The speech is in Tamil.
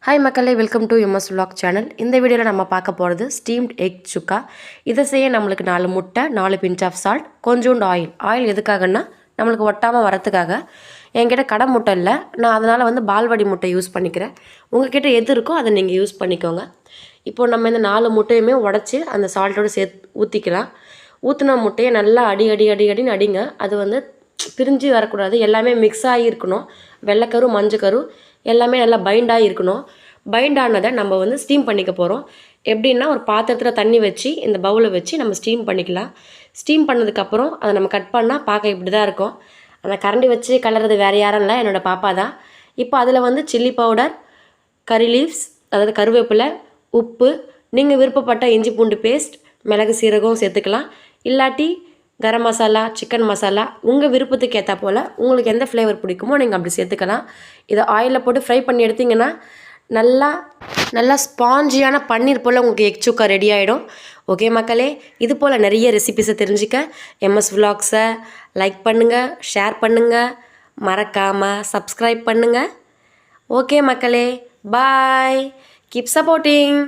ஹாய் மக்களே, welcome to MS vlog channel. இந்த வீடியோவில் நம்ம பார்க்க போகிறது ஸ்டீம்ட் எக் சுக்கா. இதை செய்ய நம்மளுக்கு 4 முட்டை, 4 பிஞ்ச் ஆஃப் சால்ட், கொஞ்சோண்டு ஆயில் எதுக்காகன்னா நம்மளுக்கு ஒட்டாமல் வரத்துக்காக. என்கிட்ட கடை முட்டை இல்லை, நான் அதனால் பால்வாடி முட்டை யூஸ் பண்ணிக்கிறேன். உங்கள்கிட்ட எது இருக்கோ அதை நீங்கள் யூஸ் பண்ணிக்கோங்க. இப்போது நம்ம இந்த 4 முட்டையுமே உடச்சி அந்த சால்ட்டோடு ஊற்றிக்கலாம். ஊற்றின முட்டையை நல்லா அடின்னு அடிங்க. அது பிரிஞ்சு வரக்கூடாது, எல்லாமே மிக்ஸ் ஆகியிருக்கணும். வெள்ளைக்கரு மஞ்சக்கரு எல்லாமே நல்லா பைண்டாக இருக்கணும். பைண்ட் ஆனதை நம்ம ஸ்டீம் பண்ணிக்க போகிறோம். எப்படின்னா, ஒரு பாத்திரத்தில் தண்ணி வச்சு இந்த பவுலில் வச்சு நம்ம ஸ்டீம் பண்ணிக்கலாம். ஸ்டீம் பண்ணதுக்கப்புறம் அதை நம்ம கட் பண்ணால் பார்க்க இப்படி தான் இருக்கும். அந்த கரண்டி வச்சு கலர்றது வேறு யாரும் இல்லை, என்னோடய பாப்பா தான். இப்போ அதில் சில்லி பவுடர், கறி லீவ்ஸ் அதாவது கருவேப்பிலை, உப்பு, நீங்கள் விருப்பப்பட்ட இஞ்சி பூண்டு பேஸ்ட், மிளகு சீரகம் சேர்த்துக்கலாம். இல்லாட்டி கரம் மசாலா, சிக்கன் மசாலா உங்கள் விருப்பத்துக்கு ஏற்றா போல் உங்களுக்கு எந்த ஃப்ளேவர் பிடிக்குமோ நீங்கள் அப்படி சேர்த்துக்கலாம். இதை ஆயிலில் போட்டு ஃப்ரை பண்ணி எடுத்திங்கன்னா நல்லா ஸ்பாஞ்சியான பன்னீர் போல் உங்களுக்கு எக் சுக்கா ரெடி ஆகிடும். ஓகே மக்களே, இது போல் நிறைய ரெசிபிஸை தெரிஞ்சுக்க எம்எஸ் vlogsஸை லைக் பண்ணுங்கள், ஷேர் பண்ணுங்கள், மறக்காமல் சப்ஸ்கிரைப் பண்ணுங்கள். ஓகே மக்களே, பாய், கீப் சப்போர்ட்டிங்.